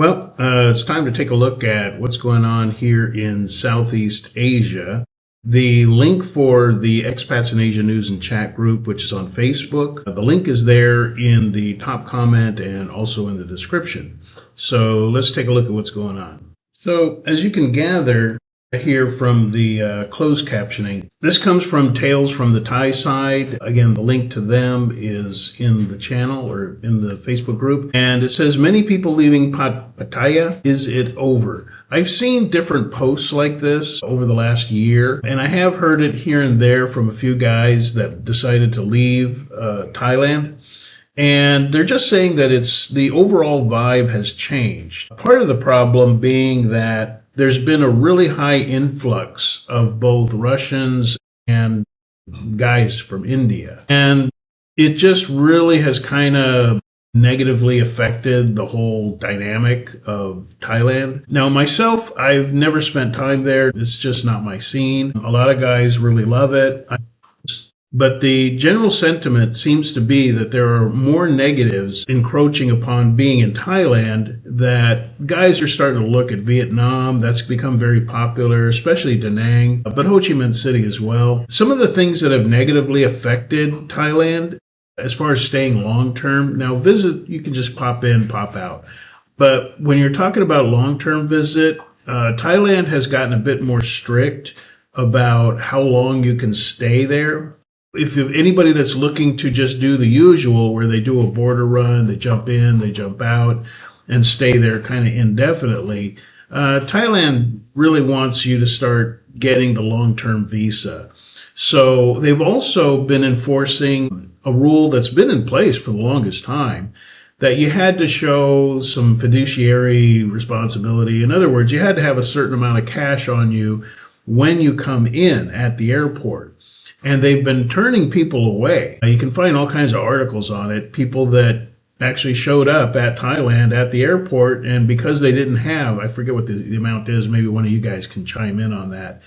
It's time to take a look at what's going on here in Southeast Asia. The link for the Expats in Asia News and Chat group, which is on Facebook, the link is there in the top comment and also in the description. So let's take a look at what's going on. So as you can gather here from the closed captioning, this comes from Tales from the Thai side. Again, the link to them is in the channel or in the Facebook group. And it says, many people leaving Pattaya, is it over? I've seen different posts like this over the last year, and I have heard it here and there from a few guys that decided to leave Thailand. And they're just saying that the overall vibe has changed. Part of the problem being that there's been a really high influx of both Russians and guys from India. And it just really has kind of negatively affected the whole dynamic of Thailand. Now, myself, I've never spent time there. It's just not my scene. A lot of guys really love it. But the general sentiment seems to be that there are more negatives encroaching upon being in Thailand, that guys are starting to look at Vietnam. That's become very popular, especially Da Nang, but Ho Chi Minh City as well. Some of the things that have negatively affected Thailand as far as staying long-term, now visit, you can just pop in, pop out. But when you're talking about long-term visit, Thailand has gotten a bit more strict about how long you can stay there. If anybody that's looking to just do the usual, where they do a border run, they jump in, they jump out, and stay there kind of indefinitely, Thailand really wants you to start getting the long-term visa. So they've also been enforcing a rule that's been in place for the longest time, that you had to show some fiduciary responsibility. In other words, you had to have a certain amount of cash on you when you come in at the airport. And they've been turning people away. You can find all kinds of articles on it, people that actually showed up at Thailand at the airport, and because they didn't have, I forget what the amount is, maybe one of you guys can chime in on that.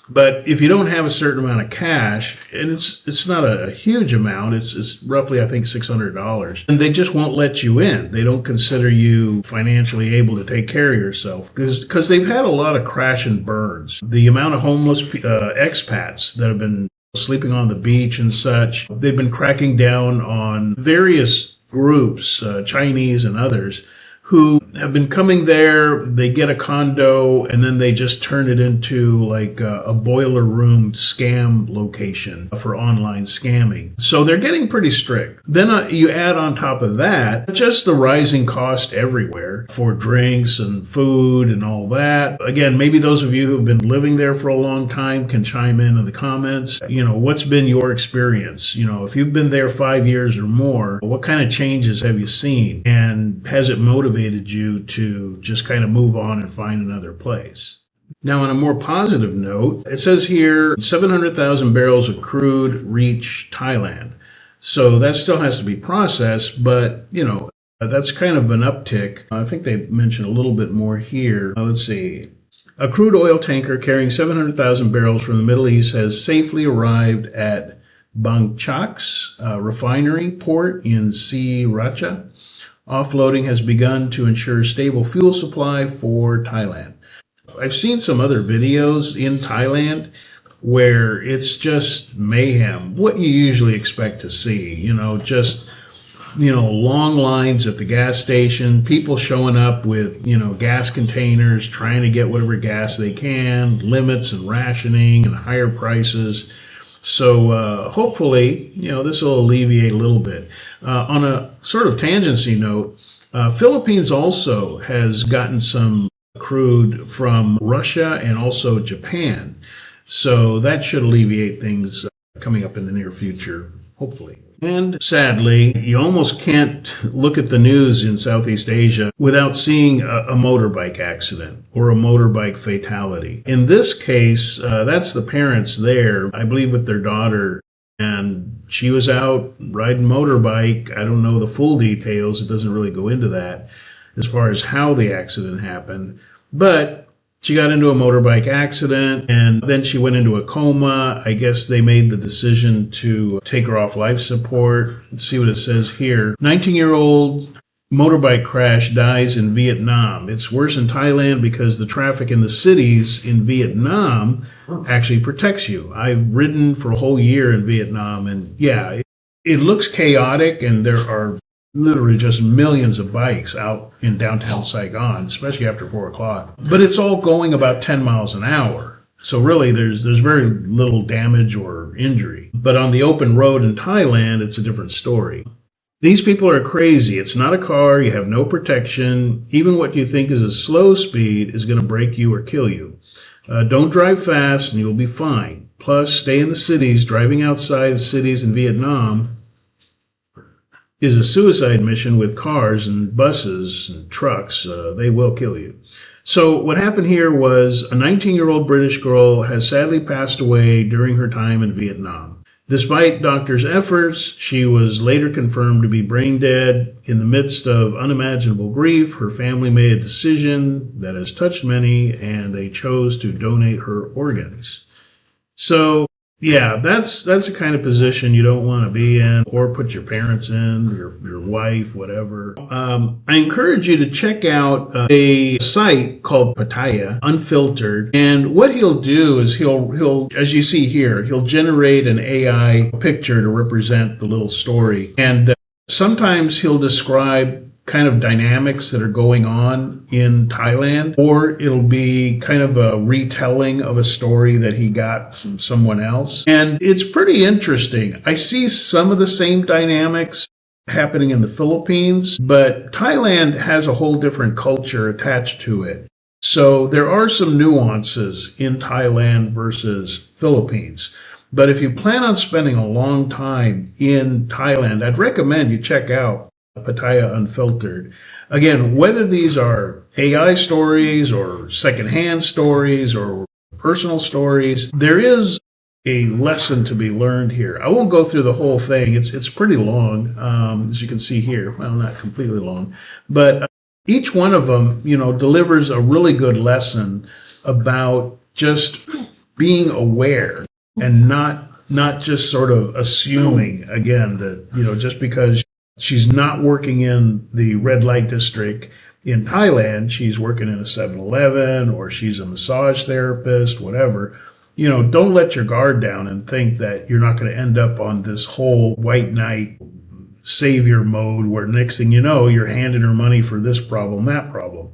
But if you don't have a certain amount of cash, and it's not a huge amount, it's roughly, I think, $600, and they just won't let you in. They don't consider you financially able to take care of yourself, because they've had a lot of crash and burns. The amount of homeless expats that have been sleeping on the beach and such, they've been cracking down on various groups, Chinese and others, who have been coming there. They get a condo and then they just turn it into like a boiler room scam location for online scamming. So they're getting pretty strict. Then you add on top of that just the rising cost everywhere for drinks and food and all that. Again, maybe those of you who've been living there for a long time can chime in the comments. What's been your experience? If you've been there 5 years or more, what kind of changes have you seen? And has it motivated you to just kind of move on and find another place? Now, on a more positive note, it says here 700,000 barrels of crude reach Thailand. So that still has to be processed, but that's kind of an uptick. I think they mentioned a little bit more here. Let's see. A crude oil tanker carrying 700,000 barrels from the Middle East has safely arrived at Bang Chak's refinery port in Sriracha. Offloading has begun to ensure stable fuel supply for Thailand. I've seen some other videos in Thailand where it's just mayhem, what you usually expect to see, long lines at the gas station, people showing up with, gas containers, trying to get whatever gas they can, limits and rationing and higher prices. So hopefully, this will alleviate a little bit. On a sort of tangency note, Philippines also has gotten some crude from Russia and also Japan. So that should alleviate things coming up in the near future, hopefully. And sadly, you almost can't look at the news in Southeast Asia without seeing a motorbike accident or a motorbike fatality. In this case, that's the parents there, I believe with their daughter, and she was out riding motorbike. I don't know the full details. It doesn't really go into that as far as how the accident happened. But she got into a motorbike accident and then she went into a coma. I guess they made the decision to take her off life support. Let's see what it says here. 19-year-old motorbike crash dies in Vietnam. It's worse in Thailand because the traffic in the cities in Vietnam actually protects you. I've ridden for a whole year in Vietnam, and yeah, it looks chaotic, and there are literally just millions of bikes out in downtown Saigon, especially after 4 o'clock. But it's all going about 10 miles an hour. So really, there's very little damage or injury. But on the open road in Thailand, it's a different story. These people are crazy. It's not a car. You have no protection. Even what you think is a slow speed is going to break you or kill you. Don't drive fast and you'll be fine. Plus, stay in the cities. Driving outside of cities in Vietnam is a suicide mission with cars and buses and trucks. They will kill you. So what happened here was a 19-year-old British girl has sadly passed away during her time in Vietnam. Despite doctors' efforts, she was later confirmed to be brain dead. In the midst of unimaginable grief, her family made a decision that has touched many, and they chose to donate her organs. So, yeah, that's the kind of position you don't want to be in, or put your parents in, your wife, whatever. I encourage you to check out a site called Pattaya, Unfiltered, and what he'll do is he'll, as you see here, he'll generate an AI picture to represent the little story, and sometimes he'll describe kind of dynamics that are going on in Thailand, or it'll be kind of a retelling of a story that he got from someone else. And it's pretty interesting. I see some of the same dynamics happening in the Philippines, but Thailand has a whole different culture attached to it. So there are some nuances in Thailand versus Philippines. But if you plan on spending a long time in Thailand, I'd recommend you check out Pattaya Unfiltered. Again, whether these are AI stories or secondhand stories or personal stories, there is a lesson to be learned here. I won't go through the whole thing. It's pretty long, as you can see here. Well, not completely long, but each one of them, delivers a really good lesson about just being aware and not just sort of assuming, again, that, just because she's not working in the red light district in Thailand, she's working in a 7-Eleven, or she's a massage therapist, whatever. Don't let your guard down and think that you're not going to end up on this whole white knight savior mode where next thing you know, you're handing her money for this problem, that problem.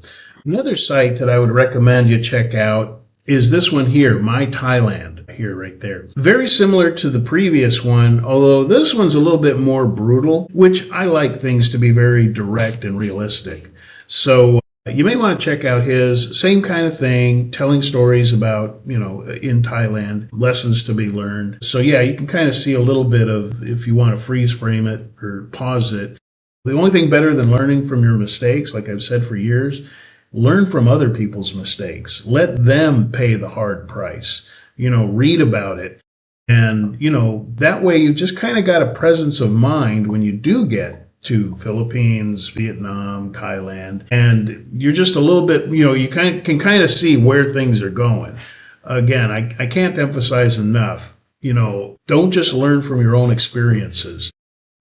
Another site that I would recommend you check out is this one here, My Thailand, here, right there. Very similar to the previous one, although this one's a little bit more brutal, which I like things to be very direct and realistic. So you may want to check out his, same kind of thing, telling stories about, in Thailand, lessons to be learned. So yeah, you can kind of see a little bit of, if you want to freeze frame it or pause it. The only thing better than learning from your mistakes, like I've said for years, learn from other people's mistakes. Let them pay the hard price. Read about it. And, that way you just kind of got a presence of mind when you do get to Philippines, Vietnam, Thailand, and you're just a little bit, you can kind of see where things are going. Again, I can't emphasize enough, don't just learn from your own experiences.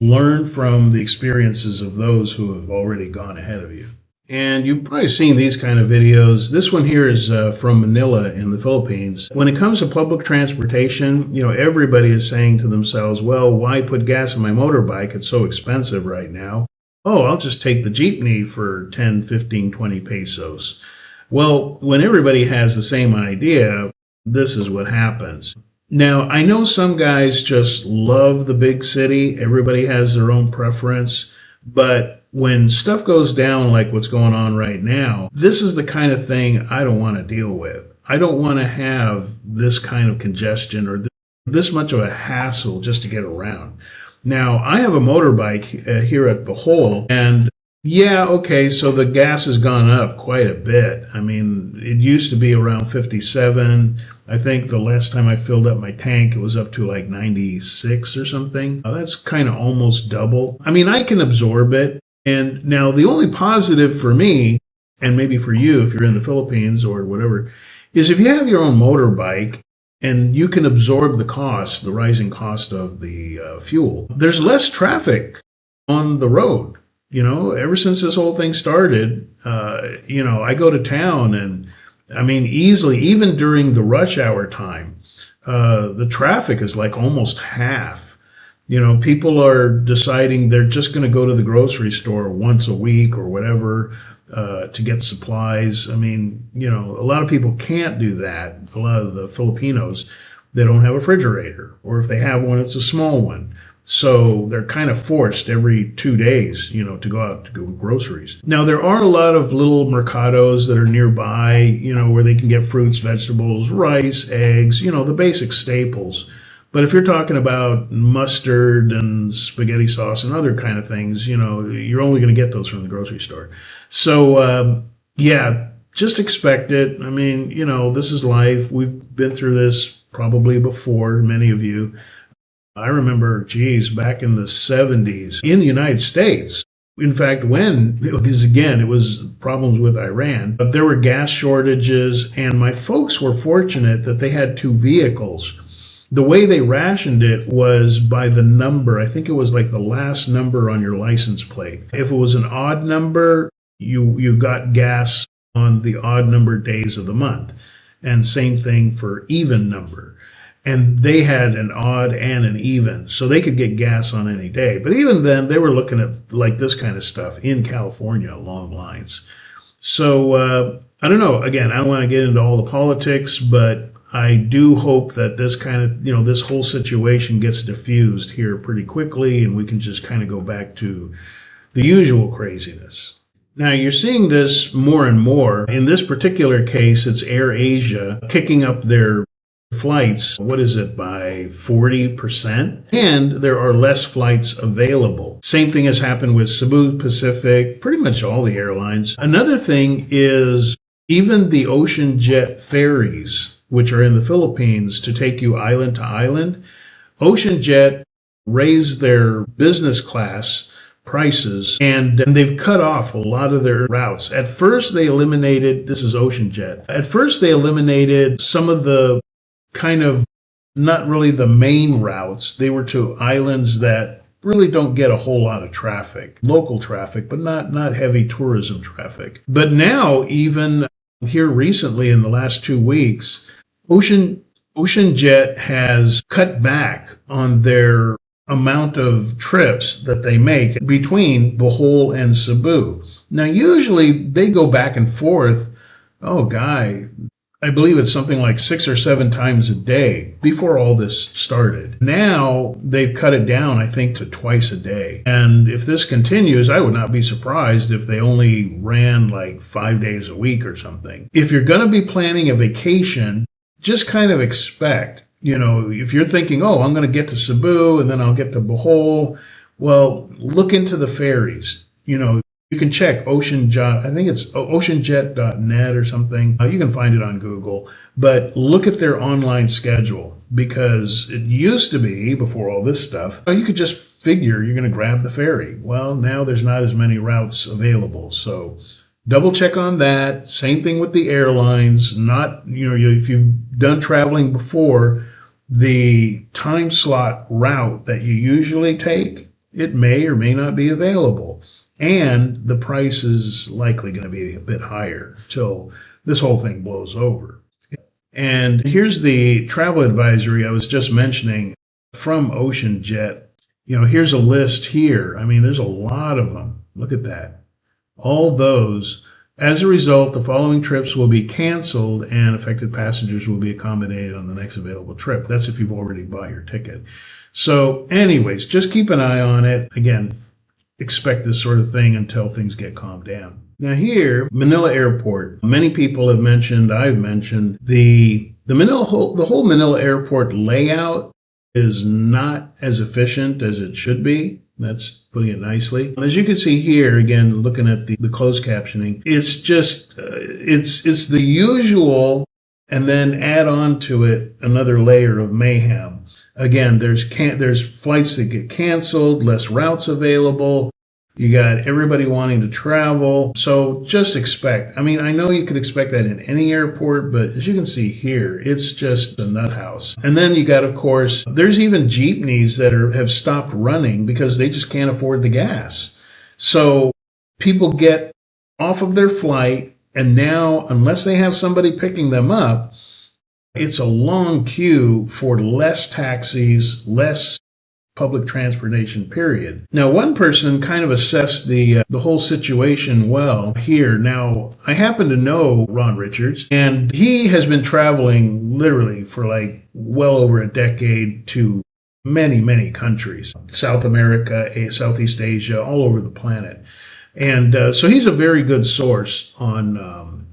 Learn from the experiences of those who have already gone ahead of you. And you've probably seen these kind of videos. This one here is from Manila in the Philippines. When it comes to public transportation, everybody is saying to themselves, well, why put gas in my motorbike? It's so expensive right now. Oh, I'll just take the jeepney for 10, 15, 20 pesos. Well, when everybody has the same idea, this is what happens. Now, I know some guys just love the big city. Everybody has their own preference. But when stuff goes down like what's going on right now, this is the kind of thing I don't want to deal with. I don't want to have this kind of congestion or this much of a hassle just to get around. Now, I have a motorbike here at Bohol, and yeah, okay, so the gas has gone up quite a bit. I mean, it used to be around 57. I think the last time I filled up my tank, it was up to like 96 or something. That's kind of almost double. I mean, I can absorb it. And now the only positive for me, and maybe for you if you're in the Philippines or whatever, is if you have your own motorbike and you can absorb the cost, the rising cost of the fuel, there's less traffic on the road. ever since this whole thing started, I go to town, and I mean, easily, even during the rush hour time, the traffic is like almost half. People are deciding they're just going to go to the grocery store once a week or whatever to get supplies. I mean, a lot of people can't do that. A lot of the Filipinos, they don't have a refrigerator, or if they have one, it's a small one. So they're kind of forced every 2 days, to go out to go groceries. Now, there are a lot of little mercados that are nearby, where they can get fruits, vegetables, rice, eggs, the basic staples. But if you're talking about mustard and spaghetti sauce and other kind of things, you're only going to get those from the grocery store. So, yeah, just expect it. I mean, this is life. We've been through this probably before, many of you. I remember, back in the 70s in the United States. In fact, because again, it was problems with Iran, but there were gas shortages, and my folks were fortunate that they had 2 vehicles. The way they rationed it was by the number. I think it was like the last number on your license plate. If it was an odd number, you got gas on the odd number days of the month. And same thing for even number. And they had an odd and an even, so they could get gas on any day. But even then, they were looking at like this kind of stuff in California, long lines. So I don't know. Again, I don't want to get into all the politics, but I do hope that this kind of, this whole situation gets diffused here pretty quickly, and we can just kind of go back to the usual craziness. Now, you're seeing this more and more. In this particular case, it's AirAsia kicking up their flights, by 40%, and there are less flights available. Same thing has happened with Cebu Pacific, pretty much all the airlines. Another thing is even the ocean jet ferries, which are in the Philippines to take you island to island. Ocean Jet raised their business class prices, and they've cut off a lot of their routes. At first they eliminated, this is Ocean Jet, at first they eliminated some of the kind of not really the main routes. They were to islands that really don't get a whole lot of traffic, local traffic, but not heavy tourism traffic. But now, even here recently in the last 2 weeks, Ocean Jet has cut back on their amount of trips that they make between Bohol and Cebu. Now, usually they go back and forth, I believe it's something like 6 or 7 times a day before all this started. Now they've cut it down, I think, to twice a day. And if this continues, I would not be surprised if they only ran like 5 days a week or something. If you're going to be planning a vacation, just kind of expect, if you're thinking, I'm going to get to Cebu and then I'll get to Bohol, well, look into the ferries. You can check OceanJet, I think it's oceanjet.net or something. You can find it on Google, but look at their online schedule, because it used to be, before all this stuff, you could just figure you're going to grab the ferry. Well, now there's not as many routes available, so double check on that. Same thing with the airlines. If you've done traveling before, the time slot route that you usually take, it may or may not be available. And the price is likely going to be a bit higher till this whole thing blows over. And here's the travel advisory I was just mentioning from Ocean Jet. Here's a list here. I mean, there's a lot of them. Look at that. All those. As a result, the following trips will be canceled and affected passengers will be accommodated on the next available trip. That's if you've already bought your ticket. So anyways, just keep an eye on it. Again, expect this sort of thing until things get calmed down. Now here, Manila Airport. Many people have mentioned, I've mentioned, the whole Manila Airport layout is not as efficient as it should be. That's putting it nicely. As you can see here, again, looking at the closed captioning, it's just, it's the usual, and then add on to it another layer of mayhem. Again, there's flights that get canceled, less routes available. You got everybody wanting to travel. So just expect. I mean, I know you could expect that in any airport, but as you can see here, it's just a nut house. And then you got, of course, there's even jeepneys that have stopped running because they just can't afford the gas. So people get off of their flight, and now, unless they have somebody picking them up, it's a long queue for less taxis, less public transportation, period. Now, one person kind of assessed the whole situation well here. Now, I happen to know Ron Richards, and he has been traveling literally for like well over a decade to many, many countries, South America, Southeast Asia, all over the planet. And so he's a very good source on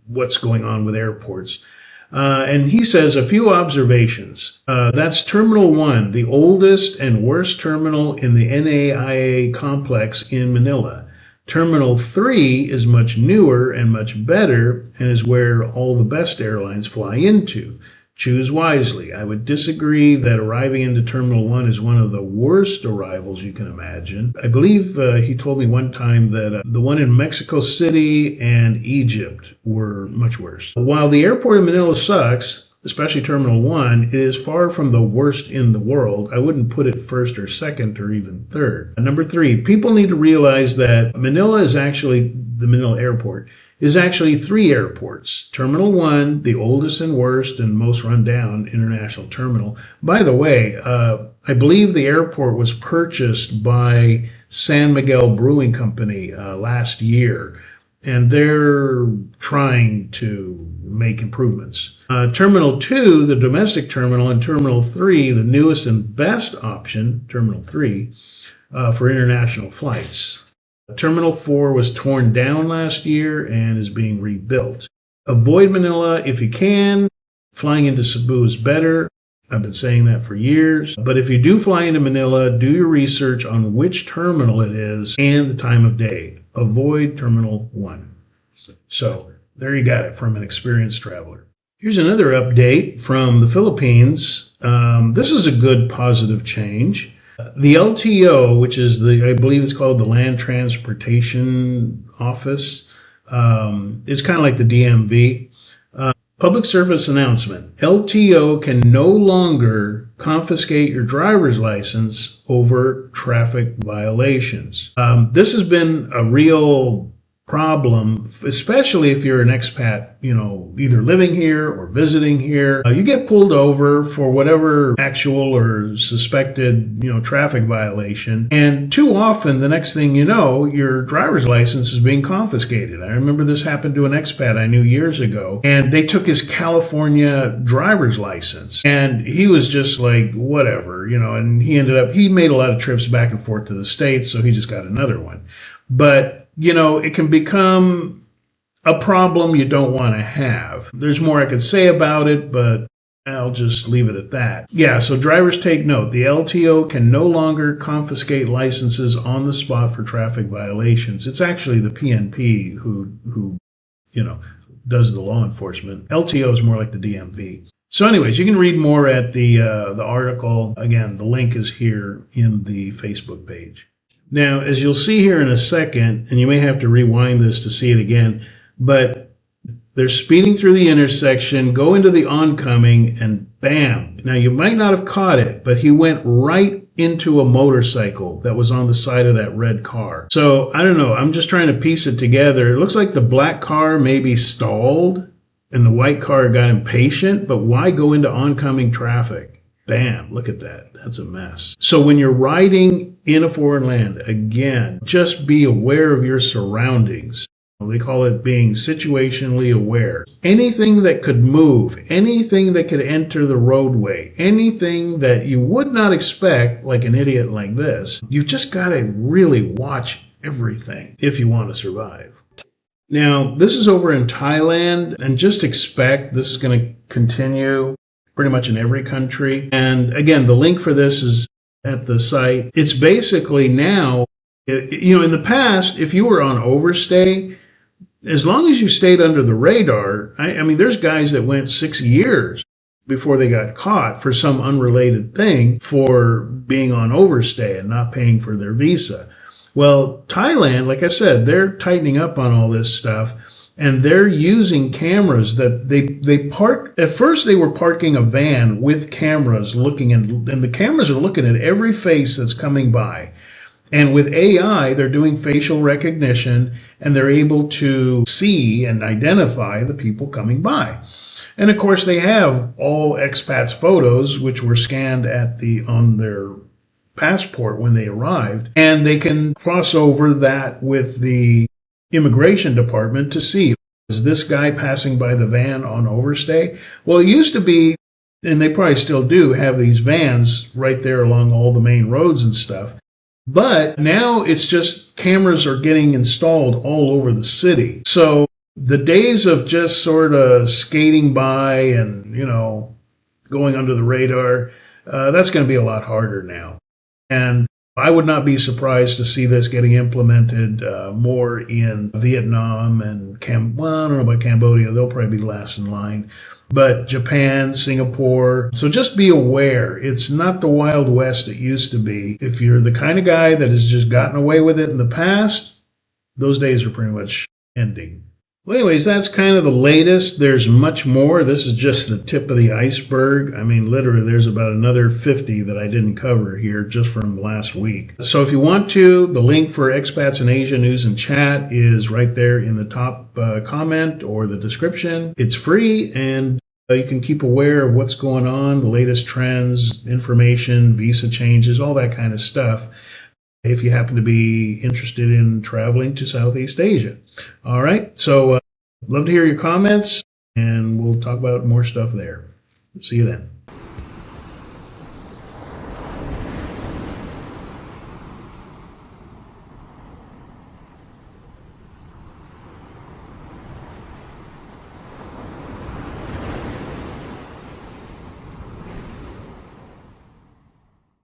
what's going on with airports. And he says a few observations. That's Terminal 1, the oldest and worst terminal in the NAIA complex in Manila. Terminal 3 is much newer and much better and is where all the best airlines fly into. Choose wisely. I would disagree that arriving into Terminal 1 is one of the worst arrivals you can imagine. I believe he told me one time that the one in Mexico City and Egypt were much worse. While the airport in Manila sucks, especially Terminal 1, it is far from the worst in the world. I wouldn't put it first or second or even third. Number 3, people need to realize that the Manila airport is actually 3 airports. Terminal 1, the oldest and worst and most run-down international terminal. By the way, I believe the airport was purchased by San Miguel Brewing Company last year, and they're trying to make improvements. Terminal 2, the domestic terminal, and Terminal 3, the newest and best option, Terminal 3, for international flights. Terminal 4 was torn down last year and is being rebuilt. Avoid Manila if you can. Flying into Cebu is better. I've been saying that for years. But if you do fly into Manila, do your research on which terminal it is and the time of day. Avoid Terminal 1. So there you got it from an experienced traveler. Here's another update from the Philippines. This is a good positive change. The LTO, which is I believe it's called the Land Transportation Office, is kind of like the DMV. Public service announcement. LTO can no longer confiscate your driver's license over traffic violations. This has been a real problem, especially if you're an expat, either living here or visiting here. You get pulled over for whatever actual or suspected, traffic violation. And too often, the next thing you know, your driver's license is being confiscated. I remember this happened to an expat I knew years ago, and they took his California driver's license. And he was just like, whatever, and he made a lot of trips back and forth to the States, so he just got another one. But it can become a problem you don't want to have. There's more I could say about it, but I'll just leave it at that. Yeah, so drivers take note. The LTO can no longer confiscate licenses on the spot for traffic violations. It's actually the PNP who does the law enforcement. LTO is more like the DMV. So anyways, you can read more at the article. Again, the link is here in the Facebook page. Now, as you'll see here in a second, and you may have to rewind this to see it again, but they're speeding through the intersection, go into the oncoming, and bam. Now, you might not have caught it, but he went right into a motorcycle that was on the side of that red car. So, I don't know. I'm just trying to piece it together. It looks like the black car maybe stalled, and the white car got impatient, but why go into oncoming traffic? Bam, look at that. That's a mess. So when you're riding in a foreign land, again, just be aware of your surroundings. They call it being situationally aware. Anything that could move, anything that could enter the roadway, anything that you would not expect, like an idiot like this, you've just got to really watch everything if you want to survive. Now, this is over in Thailand, and just expect this is going to continue pretty much in every country. And again, the link for this is at the site. It's basically now, in the past, if you were on overstay, as long as you stayed under the radar, I mean, there's guys that went 6 years before they got caught for some unrelated thing for being on overstay and not paying for their visa. Well, Thailand, like I said, they're tightening up on all this stuff. And they're using cameras that they park. At first, they were parking a van with cameras looking, and the cameras are looking at every face that's coming by. And with AI, they're doing facial recognition and they're able to see and identify the people coming by. And of course, they have all expats' photos, which were scanned on their passport when they arrived, and they can cross over that with the immigration department to see, is this guy passing by the van on overstay? Well, it used to be, and they probably still do, have these vans right there along all the main roads and stuff. But now it's just cameras are getting installed all over the city. So the days of just sort of skating by and, going under the radar, that's going to be a lot harder now. And I would not be surprised to see this getting implemented more in Vietnam and well, I don't know about Cambodia. They'll probably be last in line. But Japan, Singapore. So just be aware. It's not the Wild West it used to be. If you're the kind of guy that has just gotten away with it in the past, those days are pretty much ending. Well, anyways, that's kind of the latest. There's much more. This is just the tip of the iceberg. I mean, literally, there's about another 50 that I didn't cover here just from last week. So if you want to, the link for Expats in Asia News and Chat is right there in the top comment or the description. It's free, and you can keep aware of what's going on, the latest trends, information, visa changes, all that kind of stuff, if you happen to be interested in traveling to Southeast Asia. All right, so love to hear your comments, and we'll talk about more stuff there. See you then.